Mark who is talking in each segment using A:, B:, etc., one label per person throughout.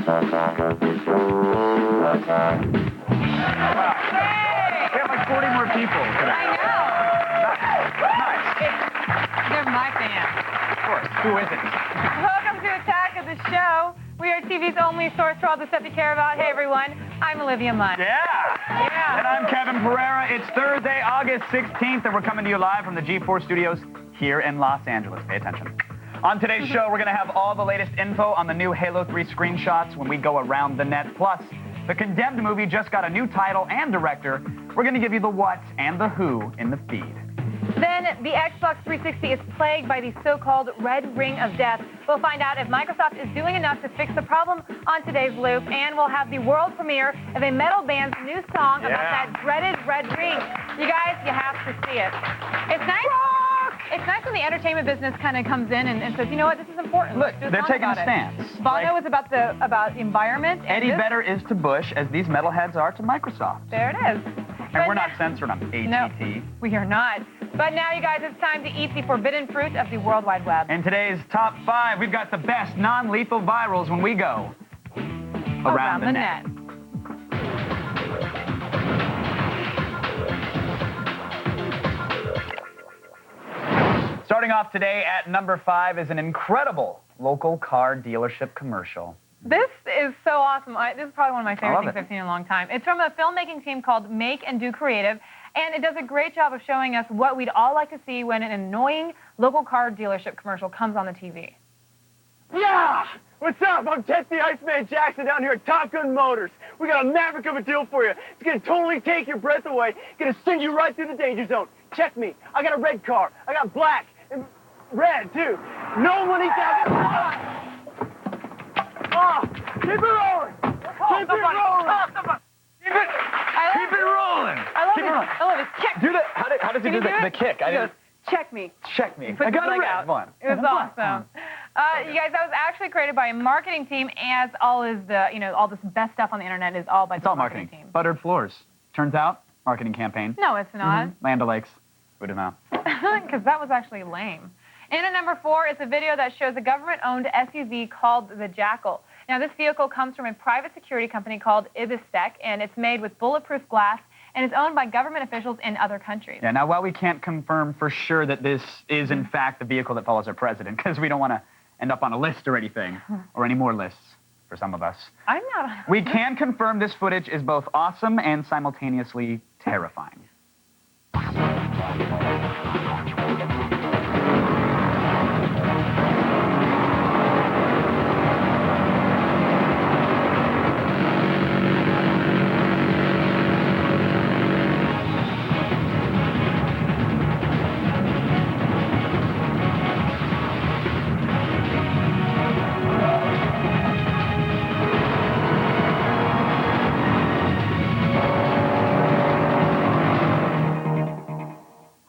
A: We have like 40 more people today.
B: I know.
A: Nice.
B: They're my fans.
A: Of course. Who isn't?
B: Welcome to Attack of the Show. We are TV's only source for all the stuff you care about. Hey, everyone. I'm Olivia Munn.
A: Yeah. And I'm Kevin Pereira. It's Thursday, August 16th, and we're coming to you live from the G4 studios here in Los Angeles. Pay attention. On today's show, we're going to have all the latest info on the new Halo 3 screenshots when we go around the net. Plus, the Condemned movie just got a new title and director. We're going to give you the what and the who in the feed.
B: Then, the Xbox 360 is plagued by the so-called red ring of death. We'll find out if Microsoft is doing enough to fix the problem on today's Loop, and we'll have the world premiere of a metal band's new song about that dreaded red ring. You guys, you have to see it. It's nice. It's nice when the entertainment business kind of comes in and says, you know what, this is important.
A: Look, they're taking a stance.
B: Bono is about the environment.
A: Eddie Vedder is to Bush as these metalheads are to Microsoft.
B: There it is.
A: And we're not censored on ATT.
B: No, we are not. But now, you guys, it's time to eat the forbidden fruit of the World Wide Web.
A: In today's top 5, we've got the best non-lethal virals when we go around the net. Starting off today at number 5 is an incredible local car dealership commercial.
B: This is so awesome. This is probably one of my favorite things I've seen in a long time. It's from a filmmaking team called Make and Do Creative, and it does a great job of showing us what we'd all like to see when an annoying local car dealership commercial comes on the TV.
C: Yeah! What's up? I'm Tessie Iceman Jackson down here at Top Gun Motors. We got a maverick of a deal for you. It's going to totally take your breath away. It's going to send you right through the danger zone. Check me. I got a red car. I got black and red, too. No money down. Keep it rolling. Keep it rolling.
A: Keep it rolling.
B: I love it. Check.
A: Do that. How does he do the kick?
B: He goes, check me.
A: Check me.
B: Puts
A: I got
B: his
A: a
B: leg
A: red
B: out.
A: one.
B: It was awesome. You guys, that was actually created by a marketing team, as all is the, all this best stuff on the internet is all by the marketing team.
A: Buttered floors. Turns out, marketing campaign.
B: No, it's not.
A: Land O'Lakes. Who'd have known?
B: Because that was actually lame. And at number 4 is a video that shows a government-owned SUV called the Jackal. Now, this vehicle comes from a private security company called Ibistec, and it's made with bulletproof glass, and it's owned by government officials in other countries.
A: Yeah, now, while we can't confirm for sure that this is, in fact, the vehicle that follows our president, because we don't want to end up on a list or anything, or any more lists for some of us.
B: I'm not on
A: We can confirm this footage is both awesome and simultaneously terrifying.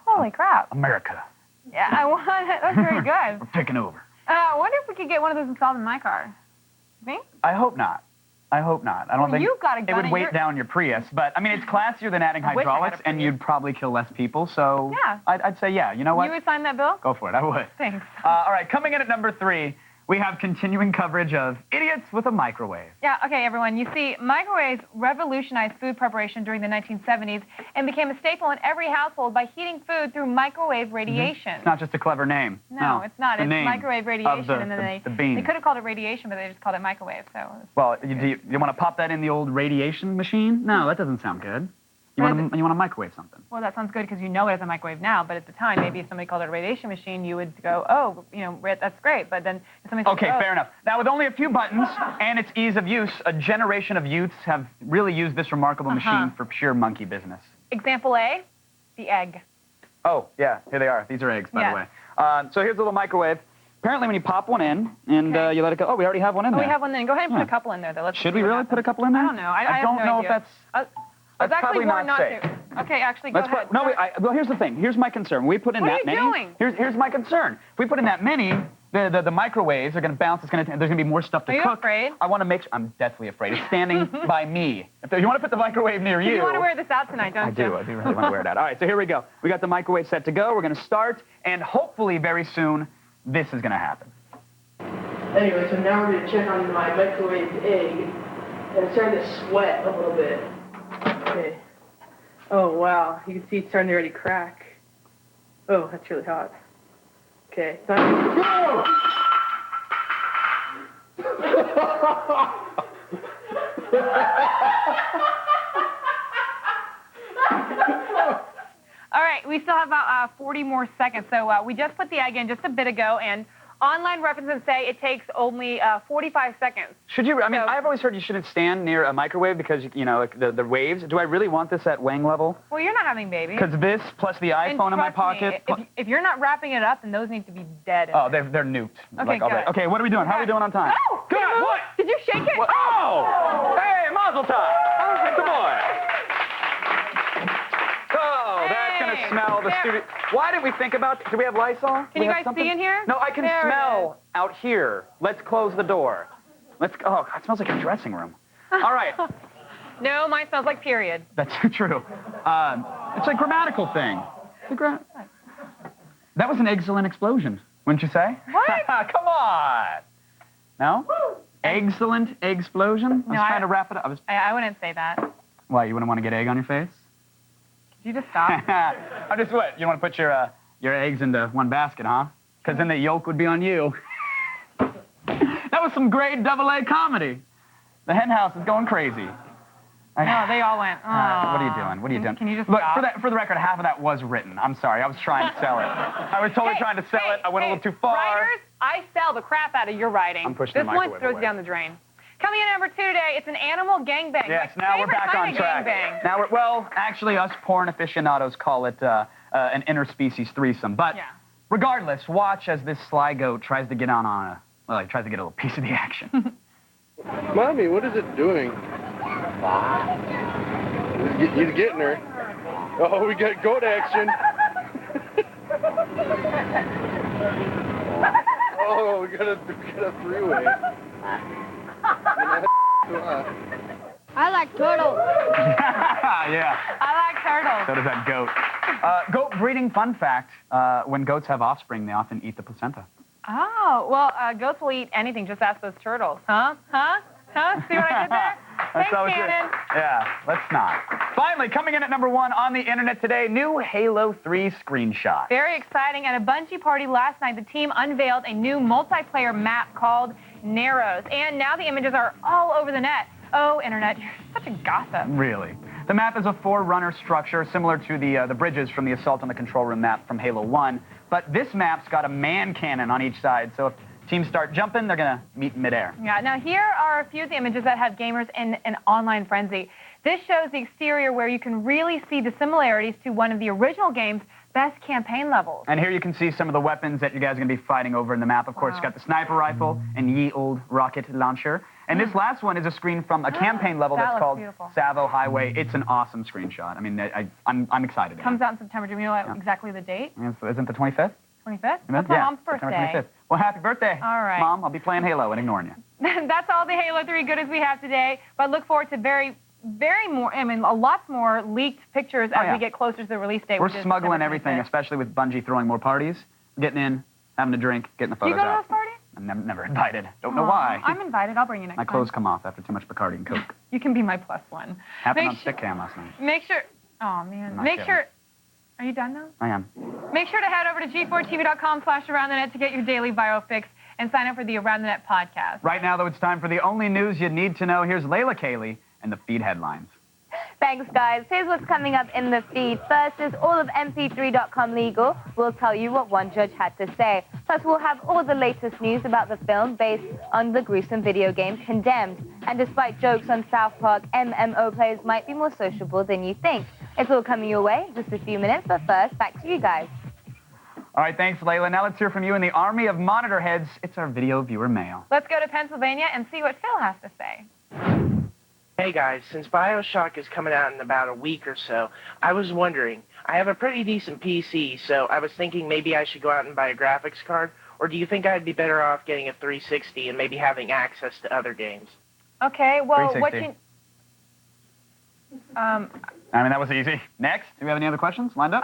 B: Holy crap.
A: America.
B: Yeah, I want it. That's very good.
A: We're taking over.
B: I wonder if we could get one of those installed in my car. You think?
A: I hope not. I hope not. I don't think
B: you've got a
A: it
B: gun
A: would
B: in
A: weight
B: your-
A: down your Prius, but I mean, it's classier than adding
B: I wish I had a
A: hydraulics, and
B: Prius.
A: you'd probably kill less people, so
B: Yeah.
A: I'd say, yeah, you know what?
B: You would sign that bill?
A: Go for it, I would.
B: Thanks.
A: All right, coming in at number 3, we have continuing coverage of idiots with a microwave.
B: Yeah, okay, everyone. You see, microwaves revolutionized food preparation during the 1970s and became a staple in every household by heating food through microwave radiation.
A: It's not just a clever name.
B: No, it's not.
A: The
B: It's
A: name
B: microwave radiation,
A: of the,
B: and then
A: the beam.
B: they could have called it radiation, but they just called it microwave. So.
A: Well, you want to pop that in the old radiation machine? No, that doesn't sound good. You want to microwave something.
B: Well, that sounds good because you know it as a microwave now, but at the time, maybe if somebody called it a radiation machine, you would go, oh, that's great. But then if somebody says,
A: Okay, fair enough. Now, with only a few buttons and its ease of use, a generation of youths have really used this remarkable machine for pure monkey business.
B: Example A, the egg.
A: Oh, yeah, here they are. These are eggs, by
B: Yes.
A: the way. So here's a little microwave. Apparently, when you pop one in and you let it go, oh, we already have one in there.
B: We have one then. Go ahead and put a couple in there, though. Let's
A: Should we really put a couple in there?
B: I don't know. I
A: don't
B: have no
A: know
B: idea.
A: if that's
B: That's actually
A: probably
B: warned
A: not
B: not
A: safe.
B: to. Okay, actually, go ahead.
A: Well, here's the thing. Here's my concern. When we put in
B: What
A: that
B: are you
A: many.
B: doing?
A: Here's my concern. If we put in that many, the microwaves are going to bounce. There's going to be more stuff to
B: Are you
A: cook.
B: afraid?
A: I want to make sure. I'm deathly afraid. It's standing by me. If you want to put the microwave near you.
B: You want to wear this out tonight, don't you?
A: I do really want to wear it out. All right, so here we go. We got the microwave set to go. We're going to start, and hopefully very soon, this is going to happen.
C: Anyway, so now we're going to check on my microwaved egg. And it's starting to sweat a little bit. Okay. Oh, wow. You can see it's starting to already crack. Oh, that's really hot. Okay. It's not... Whoa!
B: All right, we still have about 40 more seconds. So we just put the egg in just a bit ago, and online references say it takes only 45 seconds.
A: Should you? I mean, I've always heard you shouldn't stand near a microwave because, you know, like the waves. Do I really want this at wang level?
B: Well, you're not having babies.
A: Because this plus the iPhone in my pocket.
B: If you're not wrapping it up, then those need to be dead.
A: Oh, they're nuked.
B: Okay,
A: like,
B: good.
A: Okay, what are we doing? How are we doing on time?
B: Oh,
A: Good. What?
B: Did you shake it?
A: What? Oh! Hey, mazel tov!
B: Oh,
A: Good boy. Oh, that's going to smell the studio. Why did we think about... Do we have Lysol?
B: Can you guys see in here?
A: No, I can smell out here. Let's close the door. Let's... Oh, it smells like a dressing room. All right.
B: No, mine smells like period.
A: That's true. It's a grammatical thing. That was an excellent explosion, wouldn't you say?
B: What?
A: Come on. No? Excellent explosion?
B: No,
A: I was trying to wrap it up.
B: I wouldn't say that.
A: Why, you wouldn't want to get egg on your face?
B: Could you just stop?
A: I'm just what? You want to put your eggs into one basket, huh? Because then the yolk would be on you. That was some great AA comedy. The hen house is going crazy.
B: No, they all went, oh.
A: What are you doing? What are you doing?
B: Can you just
A: Look,
B: stop?
A: for the record, half of that was written. I'm sorry. I was trying to sell it. I was totally trying to sell it. I went a little too far.
B: Writers, I sell the crap out of your writing.
A: I'm pushing
B: this
A: the microwave
B: one throws
A: away.
B: Down the drain. Coming in number 2 today, it's an animal gangbang.
A: Yes,
B: My
A: now we're
B: favorite
A: back
B: kind
A: on
B: of
A: track.
B: gangbang.
A: Now well, actually, us porn aficionados call it an interspecies threesome. But regardless, watch as this sly goat tries to get well, he tries to get a little piece of the action.
D: Mommy, what is it doing? He's getting her. Oh, we got goat action. Oh, we got a three-way.
E: I like turtles.
A: Yeah.
B: I like turtles.
A: So does that goat. Goat breeding fun fact, when goats have offspring, they often eat the placenta.
B: Oh, well, goats will eat anything. Just ask those turtles. Huh? Huh? Huh? See what I did there? Thanks, Shannon.
A: Yeah, let's not. Finally, coming in at number 1 on the internet today, new Halo 3 screenshot.
B: Very exciting. At a Bungie party last night, the team unveiled a new multiplayer map called Narrows. And now the images are all over the net. Oh, internet, you're such a gossip.
A: Really. The map is a forerunner structure similar to the bridges from the Assault on the Control Room map from Halo 1. But this map's got a man cannon on each side, so if teams start jumping, they're going to meet in midair.
B: Yeah, now here are a few of the images that have gamers in an online frenzy. This shows the exterior where you can really see the similarities to one of the original game's best campaign levels.
A: And here you can see some of the weapons that you guys are going to be fighting over in the map. Of course, you got the sniper rifle and ye old rocket launcher. And this last one is a screen from a campaign level that's called Savo Highway. It's an awesome screenshot. I mean, I'm excited.
B: Comes out in September. Do you know exactly the date?
A: Isn't the 25th?
B: 25th? That's my mom's birthday.
A: 25th. Well, happy birthday.
B: All right.
A: Mom, I'll be playing Halo and ignoring you.
B: That's all the Halo 3 goodies we have today. But look forward to a lot more leaked pictures as we get closer to the release date.
A: We're smuggling everything, especially with Bungie throwing more parties. Getting in, having a drink, getting the photos out.
B: Do you go to those parties?
A: I'm never invited. Don't know why.
B: I'm invited. I'll bring you next time.
A: My clothes come off after too much Bacardi and Coke.
B: You can be my plus one.
A: Happened on stick cam last night.
B: Make sure... Oh, man. Make sure... Are you done now?
A: I am.
B: Make sure to head over to g4tv.com/AroundTheNet to get your daily bio fix and sign up for the Around the Net podcast.
A: Right now, though, it's time for the only news you need to know. Here's Layla Cayley and the feed headlines.
E: Thanks, guys. Here's what's coming up in the feed. First is all of mp3.com legal. We'll tell you what one judge had to say. Plus, we'll have all the latest news about the film based on the gruesome video game Condemned. And despite jokes on South Park, MMO players might be more sociable than you think. It's all coming your way in just a few minutes, but first, back to you guys.
A: All right, thanks, Layla. Now let's hear from you in the army of monitor heads. It's our video viewer mail.
B: Let's go to Pennsylvania and see what Phil has to say.
F: Hey guys, since BioShock is coming out in about a week or so, I was wondering, I have a pretty decent PC, so I was thinking maybe I should go out and buy a graphics card, or do you think I'd be better off getting a 360 and maybe having access to other games?
B: Okay, well, what you...
A: I mean, that was easy. Next, do we have any other questions lined up?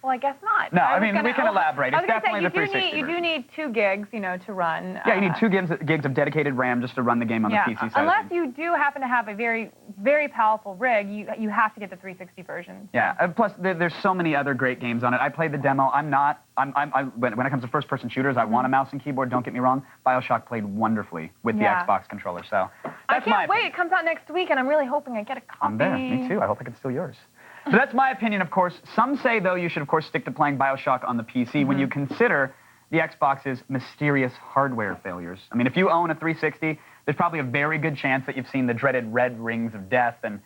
B: Well, I guess not.
A: No, I mean, we can elaborate. It's definitely the 360
B: you do need 2 gigs, you know, to run.
A: Yeah, you need 2 gigs of dedicated RAM just to run the game on the PC side.
B: Unless you do happen to have a very, very powerful rig, you have to get the 360 version.
A: Yeah, plus there's so many other great games on it. I played the demo. When it comes to first-person shooters, I want a mouse and keyboard, don't get me wrong. BioShock played wonderfully with the Xbox controller, so
B: I can't wait. It comes out next week, and I'm really hoping I get a copy.
A: I'm there. Me too. I hope I can steal yours. So that's my opinion, of course. Some say, though, you should, of course, stick to playing BioShock on the PC when you consider the Xbox's mysterious hardware failures. I mean, if you own a 360, there's probably a very good chance that you've seen the dreaded red rings of death. And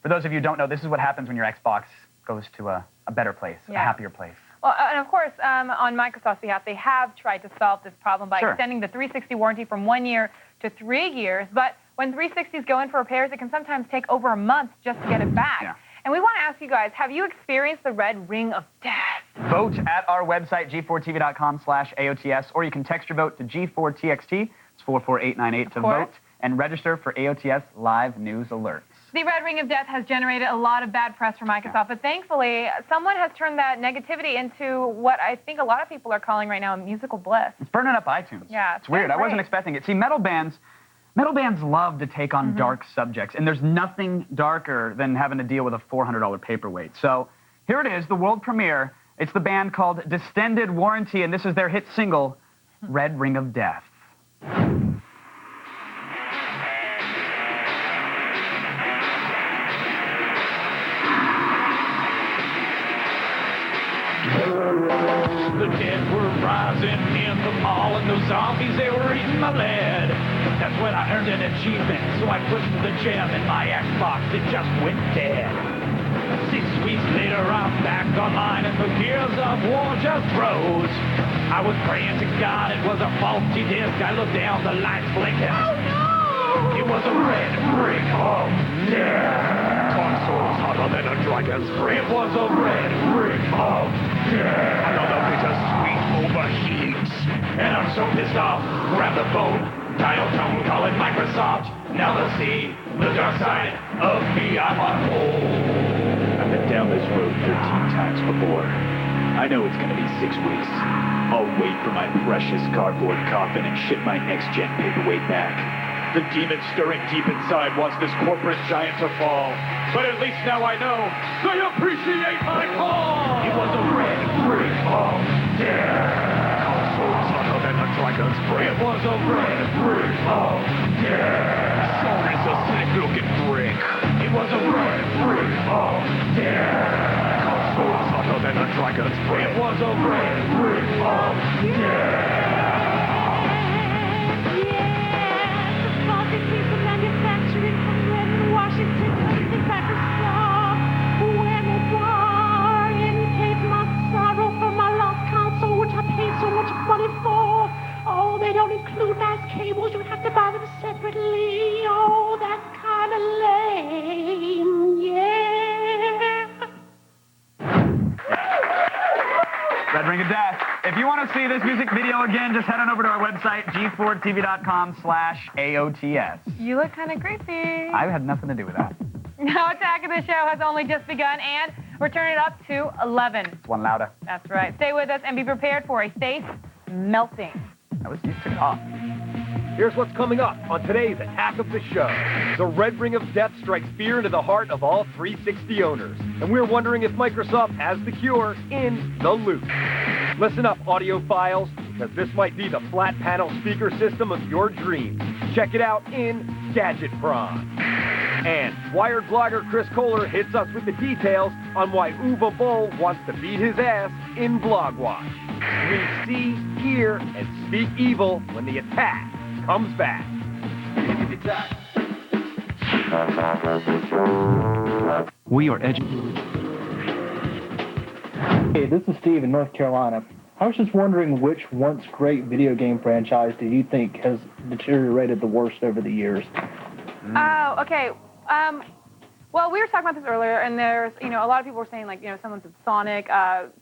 A: for those of you who don't know, this is what happens when your Xbox goes to a better place, a happier place.
B: Well, and of course, on Microsoft's behalf, they have tried to solve this problem by extending the 360 warranty from 1 year to 3 years. But when 360s go in for repairs, it can sometimes take over a month just to get it back. Yeah. And we want to ask you guys, have you experienced the red ring of death?
A: Vote at our website, g4tv.com/AOTS, or you can text your vote to G4TXT. It's 44898 to vote and register for AOTS live news alerts.
B: The red ring of death has generated a lot of bad press for Microsoft, but thankfully, someone has turned that negativity into what I think a lot of people are calling right now musical bliss.
A: It's burning up iTunes.
B: Yeah,
A: it's weird. I wasn't expecting it. See, metal bands love to take on dark subjects, and there's nothing darker than having to deal with a $400 paperweight. So here it is, the world premiere. It's the band called Distended Warranty, and this is their hit single, Red Ring of Death.
G: The dead were rising in the mall, and those zombies, they were eating my lead. That's when I earned an achievement, so I pushed the gem in my Xbox, it just went dead. 6 weeks later, I'm back online, and the gears of war just froze. I was praying to God, it was a faulty disc. I looked down, the lights blinking. Oh no! It was a red ring of death. Consoles hotter than a dragon's breath. It was a red ring of death. Another bittersweet overheat. And I'm so pissed off. Grab the phone, dial tone, call it Microsoft. Now let's see the dark side of me. I'm on hold. I've been down this road 13 times before. I know it's gonna be 6 weeks. I'll wait for my precious cardboard coffin and ship my next-gen paperweight back. The demon stirring deep inside wants this corporate giant to fall. But at least now I know they appreciate my call! It was a red ring of death. Consoles hotter than a dragon's breath. It was a red ring of death. Sorry's a sick-looking brick. It was a red ring of death. Consoles hotter than a dragon's breath. It was a red ring of death.
H: They don't include nice cables. You have to buy them separately. Oh, that's kind of lame. Yeah.
A: Red Ring of Death. If you want to see this music video again, just head on over to our website, g4tv.com/AOTS.
B: You look kind of creepy.
A: I had nothing to do with that.
B: Now, Attack of the Show has only just begun, and we're turning it up to 11.
A: It's one louder.
B: That's right. Stay with us and be prepared for a face melting.
A: That was used to off.
I: Here's what's coming up on today's Attack of the Show. The Red Ring of Death strikes fear into the heart of all 360 owners. And we're wondering if Microsoft has the cure in the loop. Listen up, audiophiles, because this might be the flat panel speaker system of your dreams. Check it out in Gadget Prawn. And Wired blogger Chris Kohler hits us with the details on why Uwe Boll wants to beat his ass in Blogwatch. We see, hear, and speak evil when the attack comes back.
J: We are Hey, this is Steve in North Carolina. I was just wondering which once great video game franchise do you think has deteriorated the worst over the years?
B: Oh, okay. Well, we were talking about this earlier, and there's, a lot of people were saying, like, someone said Sonic.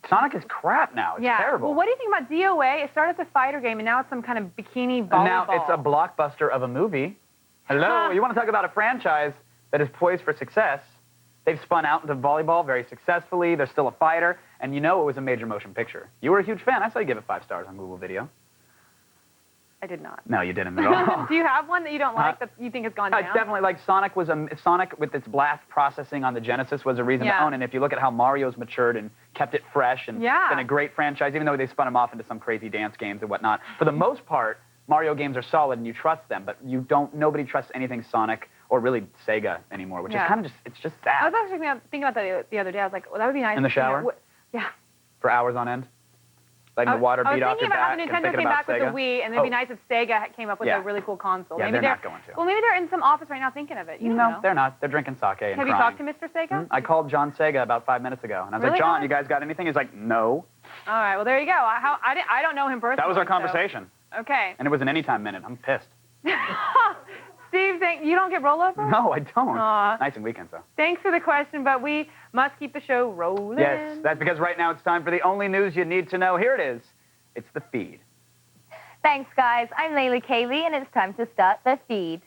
A: Sonic is crap now. It's terrible.
B: Well, what do you think about DOA? It started as a fighter game, and now it's some kind of bikini volleyball.
A: And now it's a blockbuster of a movie. Hello, you want to talk about a franchise that is poised for success? They've spun out into volleyball very successfully. They're still a fighter. And you know it was a major motion picture. You were a huge fan. I saw you give it 5 stars on Google Video.
B: I did not.
A: No, you didn't at all.
B: Do you have one that you don't like that you think has gone down?
A: It's definitely like Sonic with its blast processing on the Genesis was a reason to own it. And if you look at how Mario's matured and kept it fresh and been a great franchise, even though they spun him off into some crazy dance games and whatnot, for the most part, Mario games are solid and you trust them, but nobody trusts anything Sonic or really Sega anymore, which is kind of it's just sad.
B: I was actually thinking about that the other day. I was like, well, that would be nice.
A: In the shower?
B: Yeah.
A: For hours on end? Letting the water beat off your back.
B: I was thinking about how Nintendo came back with the Wii, and it'd be nice if Sega came up with a really cool console.
A: Yeah,
B: maybe
A: they're not going to.
B: Well, maybe they're in some office right now thinking of it. You don't know.
A: They're not. They're drinking sake and
B: Have you talked to Mr. Sega?
A: I called John Sega about 5 minutes ago, and I was like, John, you guys got anything? He's like, no.
B: All right, well, there you go. I don't know him personally.
A: That was our conversation.
B: So. Okay.
A: And it was an anytime minute. I'm pissed.
B: Steve, you don't get rollover?
A: No, I don't.
B: Aww.
A: Nice and weekends, though.
B: Thanks for the question, but we must keep the show rolling.
A: Yes, that's because right now it's time for the only news you need to know. Here it is. It's the feed.
E: Thanks, guys. I'm Layla Kaylee, and it's time to start the feed.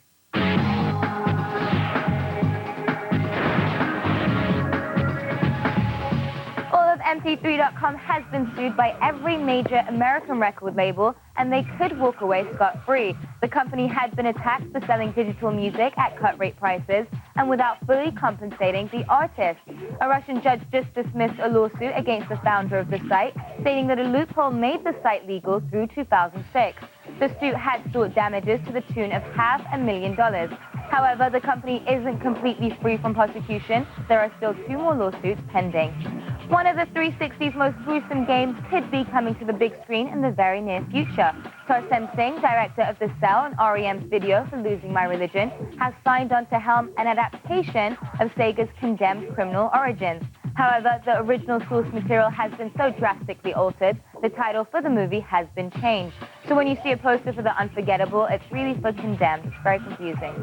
E: MP3.com has been sued by every major American record label, and they could walk away scot-free. The company had been attacked for selling digital music at cut-rate prices and without fully compensating the artist. A Russian judge just dismissed a lawsuit against the founder of the site, stating that a loophole made the site legal through 2006. The suit had sought damages to the tune of $500,000. However, the company isn't completely free from prosecution. There are still 2 more lawsuits pending. One of the 360's most gruesome games could be coming to the big screen in the very near future. Tarsem Singh, director of The Cell and REM's video for Losing My Religion, has signed on to helm an adaptation of Sega's condemned Criminal Origins. However, the original source material has been so drastically altered, the title for the movie has been changed. So when you see a poster for The Unforgettable, it's really for Condemned. It's very confusing.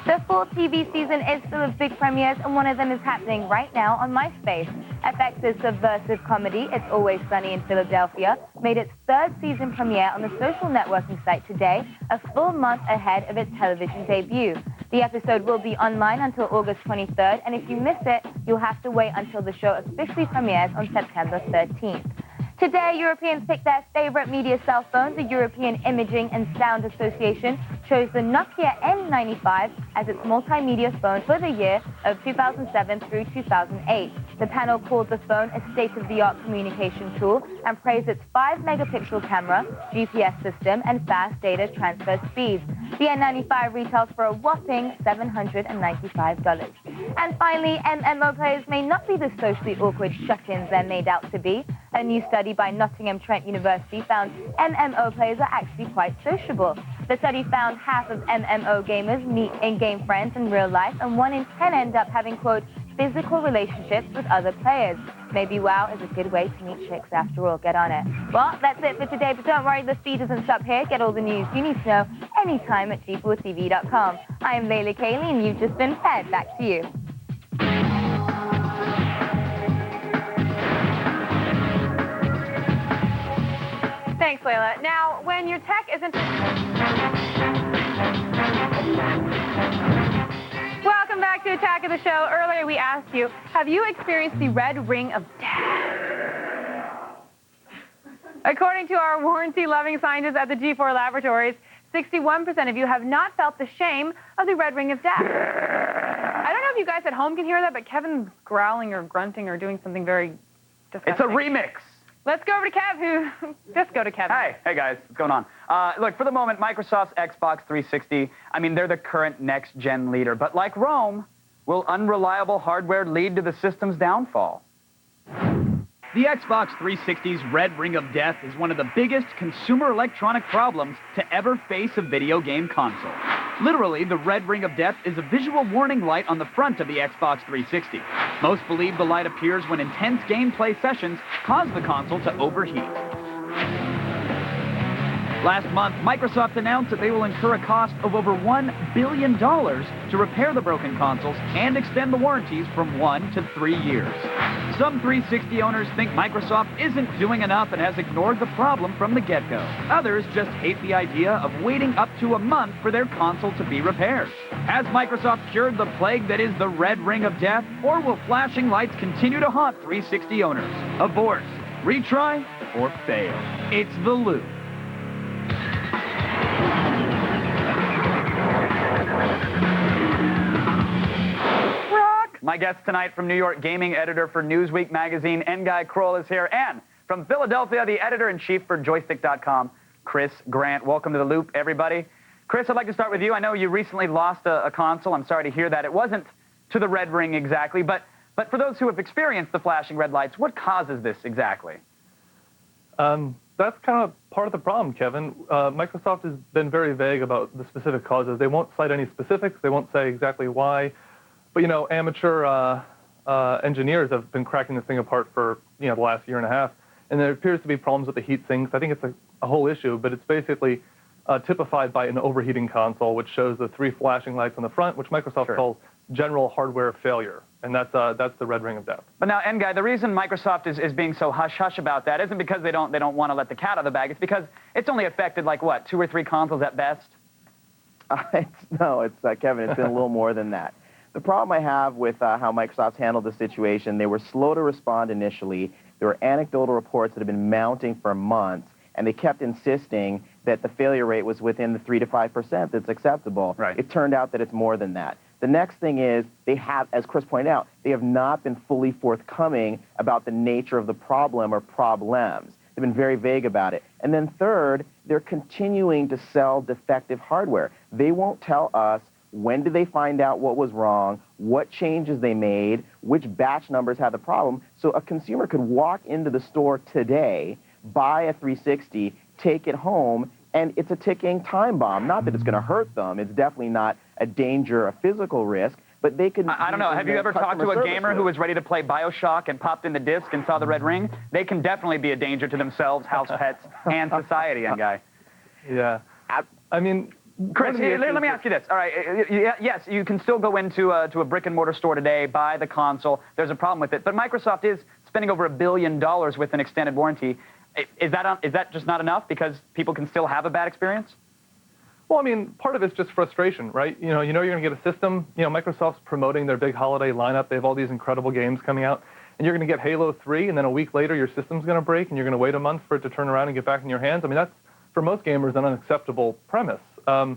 E: The full TV season is full of big premieres, and one of them is happening right now on MySpace. FX's subversive comedy, It's Always Sunny in Philadelphia, made its 3rd season premiere on the social networking site today, a full month ahead of its television debut. The episode will be online until August 23rd, and if you miss it, you'll have to wait until the show officially premieres on September 13th. Today, Europeans picked their favorite media cell phone. The European Imaging and Sound Association chose the Nokia N95 as its multimedia phone for the year of 2007 through 2008. The panel called the phone a state-of-the-art communication tool and praised its 5-megapixel camera, GPS system, and fast data transfer speeds. The N95 retails for a whopping $795. And finally, MMO players may not be the socially awkward shut-ins they're made out to be. A new study by Nottingham Trent University found MMO players are actually quite sociable. The study found half of MMO gamers meet in-game friends in real life, and 1 in 10 end up having, quote, physical relationships with other players. Maybe WoW is a good way to meet chicks after all. Get on it. Well, that's it for today, but don't worry, the feed doesn't stop here. Get all the news you need to know anytime at G4TV.com. I am Layla Kaylee, and you've just been fed. Back to you.
B: Thanks, Layla. Now, when your tech isn't... Welcome back to Attack of the Show. Earlier we asked you, have you experienced the red ring of death? According to our warranty-loving scientists at the G4 Laboratories, 61% of you have not felt the shame of the red ring of death. I don't know if you guys at home can hear that, but Kevin's growling or grunting or doing something very disgusting.
A: It's a remix.
B: Let's go over to Kev, just go to Kevin.
A: Hey guys, what's going on? Look, for the moment, Microsoft's Xbox 360, they're the current next-gen leader. But like Rome, will unreliable hardware lead to the system's downfall?
G: The Xbox 360's red ring of death is one of the biggest consumer electronic problems to ever face a video game console. Literally, the red ring of death is a visual warning light on the front of the Xbox 360. Most believe the light appears when intense gameplay sessions cause the console to overheat. Last month, Microsoft announced that they will incur a cost of over $1 billion to repair the broken consoles and extend the warranties from 1 to 3 years.
A: Some 360 owners think Microsoft isn't doing enough and has ignored the problem from the get-go. Others just hate the idea of waiting up to a month for their console to be repaired. Has Microsoft cured the plague that is the red ring of death, or will flashing lights continue to haunt 360 owners? Abort, retry, or fail? It's The Loop. My guest tonight from New York, gaming editor for Newsweek magazine, Guy Kroll is here, and from Philadelphia, the editor-in-chief for Joystick.com, Chris Grant. Welcome to The Loop, everybody. Chris, I'd like to start with you. I know you recently lost a console. I'm sorry to hear that. It wasn't to the red ring exactly, but for those who have experienced the flashing red lights, what causes this exactly?
K: That's kind of part of the problem, Kevin. Microsoft has been very vague about the specific causes. They won't cite any specifics. They won't say exactly why. But, you know, amateur engineers have been cracking this thing apart for, the last year and a half. And there appears to be problems with the heat sinks. I think it's a whole issue, but it's basically typified by an overheating console, which shows the 3 flashing lights on the front, which Microsoft calls general hardware failure. And that's the red ring of death. But
A: now, Guy, the reason Microsoft is being so hush-hush about that isn't because they don't want to let the cat out of the bag. It's because it's only affected, like, what, 2 or 3 consoles at best?
L: Kevin, it's been a little more than that. The problem I have with how Microsoft's handled the situation, they were slow to respond initially. There were anecdotal reports that have been mounting for months, and they kept insisting that the failure rate was within the 3 to 5% that's acceptable.
A: Right.
L: It turned out that it's more than that. The next thing is they have, as Chris pointed out, they have not been fully forthcoming about the nature of the problem or problems. They've been very vague about it. And then third, they're continuing to sell defective hardware. They won't tell us when did they find out what was wrong, what changes they made, which batch numbers had the problem. So a consumer could walk into the store today, buy a 360, take it home, and it's a ticking time bomb. Not that it's going to hurt them. It's definitely not a danger, a physical risk, but they can...
A: I don't know. Have you ever talked to a gamer who was ready to play BioShock and popped in the disc and saw the red ring? They can definitely be a danger to themselves, house pets, and society, Guy.
K: Yeah. I mean...
A: Chris, let me ask you this. All right, yes, you can still go into a brick-and-mortar store today, buy the console. There's a problem with it. But Microsoft is spending over $1 billion with an extended warranty. Is that just not enough because people can still have a bad experience?
K: Well, I mean, part of it's just frustration, right? You're going to get a system. Microsoft's promoting their big holiday lineup. They have all these incredible games coming out. And you're going to get Halo 3, and then a week later your system's going to break, and you're going to wait a month for it to turn around and get back in your hands. I mean, that's, for most gamers, an unacceptable premise.
A: Guy,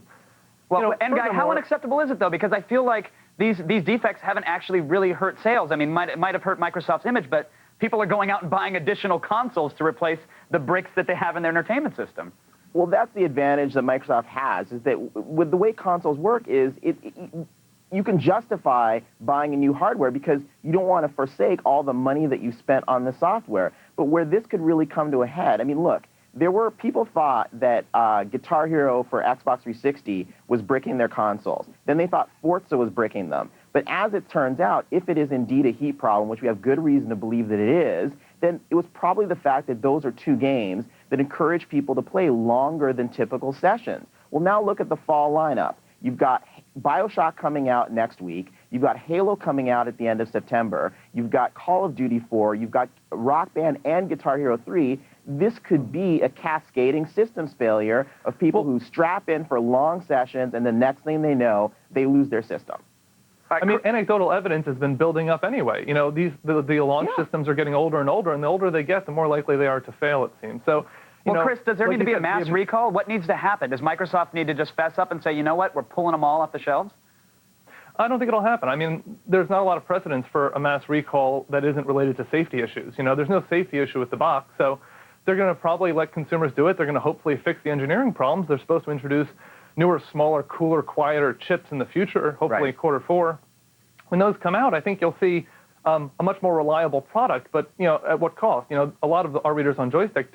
A: how unacceptable is it, though? Because I feel like these defects haven't actually really hurt sales. I mean, it might have hurt Microsoft's image, but people are going out and buying additional consoles to replace the bricks that they have in their entertainment system.
L: Well, that's the advantage that Microsoft has, is that with the way consoles work is you can justify buying a new hardware because you don't want to forsake all the money that you spent on the software. But where this could really come to a head, I mean, look, people thought that Guitar Hero for Xbox 360 was bricking their consoles. Then they thought Forza was bricking them. But as it turns out, if it is indeed a heat problem, which we have good reason to believe that it is, then it was probably the fact that those are 2 games that encourage people to play longer than typical sessions. Well, now look at the fall lineup. You've got BioShock coming out next week. You've got Halo coming out at the end of September. You've got Call of Duty 4. You've got Rock Band and Guitar Hero 3. This could be a cascading systems failure of people who strap in for long sessions, and the next thing they know, they lose their system.
K: I mean, anecdotal evidence has been building up anyway. The launch systems are getting older and older, and the older they get, the more likely they are to fail, it seems. So,
A: Chris, does there need to be a mass recall? What needs to happen? Does Microsoft need to just fess up and say, you know what, we're pulling them all off the shelves?
K: I don't think it'll happen. I mean, there's not a lot of precedence for a mass recall that isn't related to safety issues. There's no safety issue with the box, so they're going to probably let consumers do it. They're going to hopefully fix the engineering problems. They're supposed to introduce newer, smaller, cooler, quieter chips in the future, hopefully Q4. When those come out, I think you'll see a much more reliable product, but at what cost? A lot of our readers on Joystick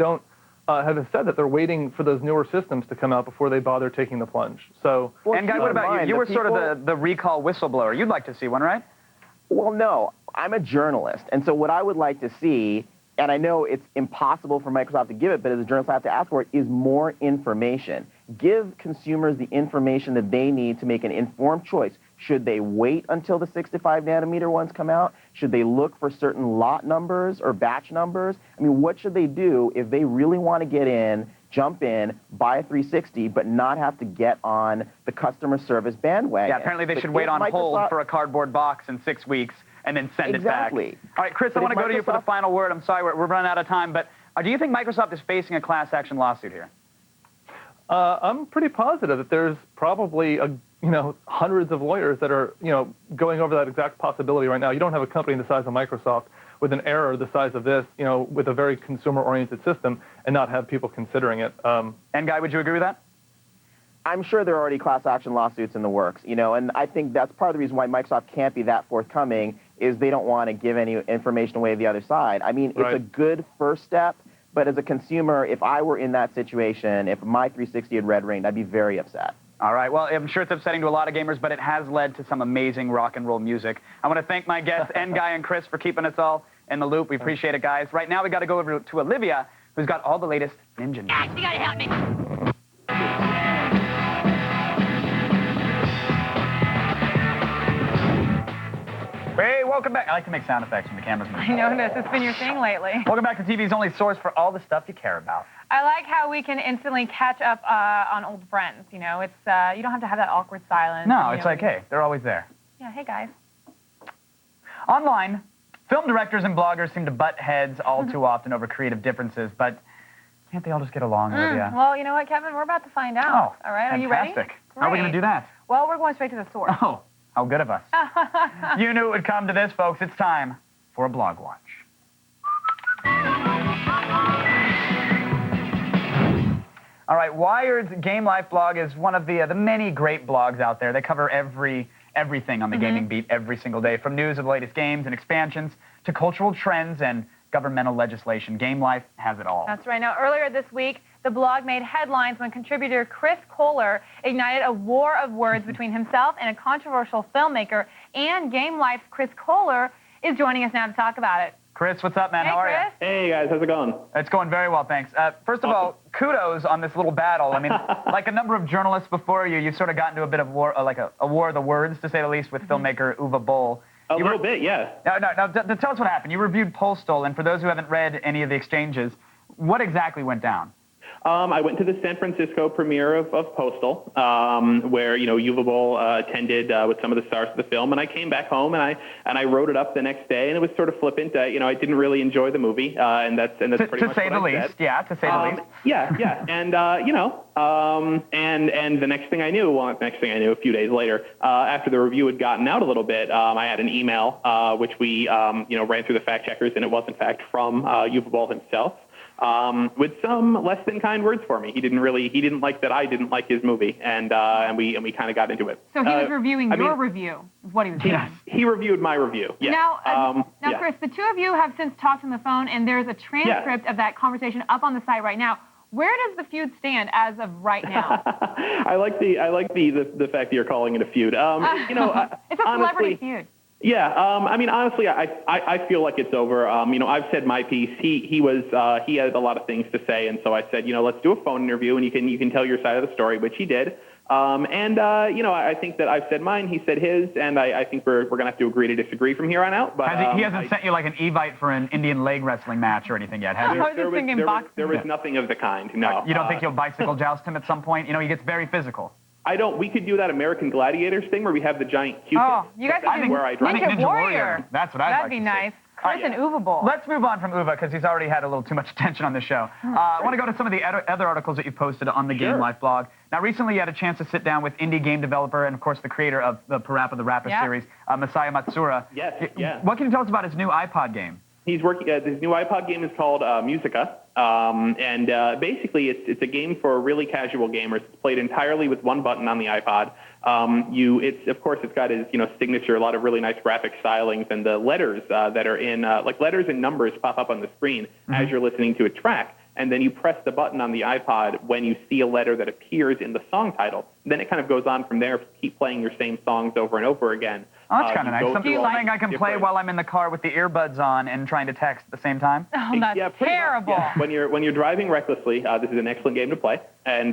K: have said that they're waiting for those newer systems to come out before they bother taking the plunge. So,
A: Guy, what about you? You were sort of the recall whistleblower. You'd like to see one, right?
L: Well, no, I'm a journalist, and so what I would like to see, and I know it's impossible for Microsoft to give it, but as a journalist I have to ask for it, is more information. Give consumers the information that they need to make an informed choice. Should they wait until the 65 nanometer ones come out? Should they look for certain lot numbers or batch numbers? I mean, what should they do if they really want to get in, jump in, buy a 360, but not have to get on the customer service bandwagon?
A: Yeah, apparently they should wait on hold for a cardboard box in 6 weeks and then send it back.
L: Exactly.
A: All right, Chris, I want to go to you for the final word. I'm sorry, we're running out of time, but do you think Microsoft is facing a class action lawsuit here?
K: I'm pretty positive that there's probably hundreds of lawyers that are going over that exact possibility right now. You don't have a company the size of Microsoft with an error the size of this, with a very consumer-oriented system, and not have people considering it.
A: And Guy, would you agree with that?
L: I'm sure there are already class action lawsuits in the works, and I think that's part of the reason why Microsoft can't be that forthcoming is they don't want to give any information away to the other side. I mean, it's a good first step, but as a consumer, if I were in that situation, if my 360 had red ringed, I'd be very upset.
A: All right, well, I'm sure it's upsetting to a lot of gamers, but it has led to some amazing rock and roll music. I want to thank my guests, Guy and Chris, for keeping us all in the loop. We appreciate it, guys. Right now, we got to go over to Olivia, who's got all the latest Ninja news.
H: You gotta help me.
A: Hey, welcome back. I like to make sound effects when the camera's moving.
B: I noticed. It's been your thing lately.
A: Welcome back to TV's only source for all the stuff you care about.
B: I like how we can instantly catch up on old friends. It's you don't have to have that awkward silence.
A: No, it's like, hey, they're always there.
B: Yeah, hey guys.
A: Online, film directors and bloggers seem to butt heads all too often over creative differences, but can't they all just get along, Olivia?
B: Well, you know what, Kevin? We're about to find out.
A: Oh,
B: all right, are you ready?
A: Fantastic. How are we going to do that?
B: Well, we're going straight to the source.
A: Oh, how good of us. You knew it would come to this, folks. It's time for a blog watch. All right, Wired's Game Life blog is one of the many great blogs out there. They cover everything on the gaming beat every single day, from news of the latest games and expansions to cultural trends and governmental legislation. Game Life has it all.
B: That's right. Now, earlier this week, the blog made headlines when contributor Chris Kohler ignited a war of words between himself and a controversial filmmaker. And Game Life's Chris Kohler is joining us now to talk about it.
A: Chris, what's up, man?
B: Hey,
A: How are
B: Chris.
A: you?
M: Hey, guys. How's it going?
A: It's going very well, thanks. First of all, kudos on this little battle. I mean, like a number of journalists before you, you've sort of gotten into a bit of war, like a war of the words, to say the least, with filmmaker Uwe Boll.
M: A little bit, yeah.
A: Now, tell us what happened. You reviewed Postal, and for those who haven't read any of the exchanges, what exactly went down?
M: I went to the San Francisco premiere of Postal, where Uwe Boll attended with some of the stars of the film, and I came back home and I wrote it up the next day, and it was sort of flippant. I didn't really enjoy the movie, and that's pretty much
A: to say the least. Yeah, to say the least.
M: Yeah, and and the next thing I knew, a few days later, after the review had gotten out a little bit, I had an email which we ran through the fact checkers, and it was in fact from Uwe Boll himself. With some less than kind words for me. He didn't like that I didn't like his movie, and we kind of got into it.
B: So he was reviewing your review of what he was doing.
M: He reviewed my review. Yeah.
B: Now, Chris, the two of you have since talked on the phone, and there's a transcript of that conversation up on the site right now. Where does the feud stand as of right now?
M: I like the fact that you're calling it a feud.
B: It's a celebrity feud.
M: Yeah, honestly, I feel like it's over. I've said my piece. He had a lot of things to say, and so I said, let's do a phone interview, and you can tell your side of the story, which he did. I think that I've said mine, he said his, and I think we're gonna have to agree to disagree from here on out. But
A: he hasn't sent you like an Evite for an Indian leg wrestling match or anything yet, has he?
M: There was nothing of the kind. No.
A: You don't think you'll bicycle joust him at some point? He gets very physical.
M: I don't. We could do that American Gladiators thing where we have the giant Q-tip.
B: Oh, you guys could do Ninja Warrior.
A: That's what I'd like to see.
B: That'd be nice. Chris and Uwe Boll.
A: Let's move on from Uwe because he's already had a little too much attention on this show. I want to go to some of the other articles that you posted on the Game Life blog. Now, recently you had a chance to sit down with indie game developer and, of course, the creator of the Parappa the Rapper series, Masaya Matsuura.
M: Yes, yeah.
A: What can you tell us about his new iPod game?
M: He's working. His new iPod game is called Musica, and basically it's a game for really casual gamers. It's played entirely with one button on the iPod. It's got his signature, a lot of really nice graphic stylings, and the letters that are in letters and numbers pop up on the screen as you're listening to a track. And then you press the button on the iPod when you see a letter that appears in the song title. Then it kind of goes on from there. Keep playing your same songs over and over again.
A: Oh, that's kind of nice. Something I can play while I'm in the car with the earbuds on and trying to text at the same time?
B: Oh, that's terrible.
M: Yeah. When you're driving recklessly, this is an excellent game to play. And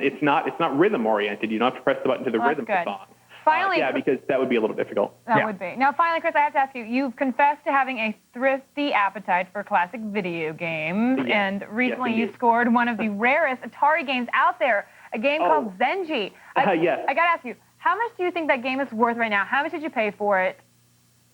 M: it's not rhythm oriented. You don't have to press the button to the rhythm of the song.
B: Finally,
M: yeah, because that would be a little difficult.
B: That would be. Now, finally, Chris, I have to ask you, you've confessed to having a thrifty appetite for classic video games,
M: Yes.
B: and recently
M: Yes,
B: you scored one of the rarest Atari games out there, a game called Zenji.
M: Yes.
B: I got to ask you, how much do you think that game is worth right now? How much did you pay for it?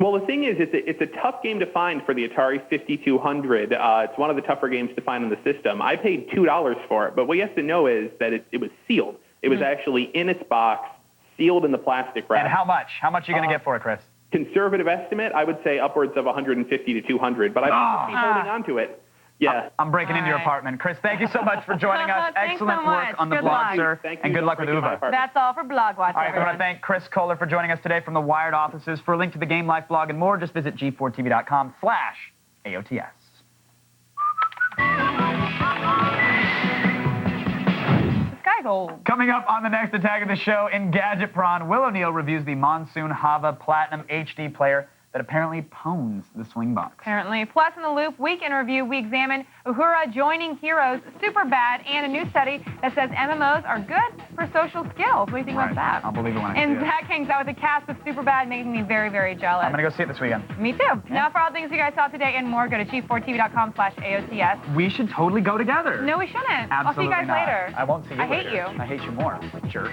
M: Well, the thing is, it's a tough game to find for the Atari 5200. It's one of the tougher games to find on the system. I paid $2 for it, but what you have to know is that it was sealed. It was actually in its box, sealed in the plastic wrap.
A: And how much? How much are you going to get for it, Chris?
M: Conservative estimate, I would say upwards of 150 to 200, but I keep holding on to it. Yeah.
A: I'm breaking into your apartment. Chris, thank you so much for joining us.
B: Thanks
A: Excellent
B: so
A: work
B: much.
A: on the
B: Good
A: blog,
B: luck.
A: sir.
M: Thank you
A: And good luck with
M: for breaking my
A: Uva.
M: apartment.
B: That's all for Blog Watch.
A: All right, we want to thank Chris Kohler for joining us today from the Wired offices. For a link to the Game Life blog and more, just visit g4tv.com/AOTS.
B: Sky's old.
A: Coming up on the next attack of the show in Gadget Prawn, Will O'Neill reviews the Monsoon Hava Platinum HD player that apparently pwns the swing box.
B: Apparently. Plus, in the Loop Week in Review, we examine Uhura joining Heroes super bad and a new study that says MMOs are good for social skills. What do you think about that?
A: I'll believe it when I
B: And
A: see it.
B: Zach hangs out with the cast of Superbad, making me very, very jealous.
A: I'm going to go see it this weekend.
B: Me too. Now, for all things you guys saw today and more, go to g4tv.com/AOTS.
A: We should totally go together.
B: No, we shouldn't.
A: Absolutely
B: I'll see you guys
A: not.
B: later.
A: I won't see you
B: I
A: later.
B: hate you.
A: I hate you more, jerk.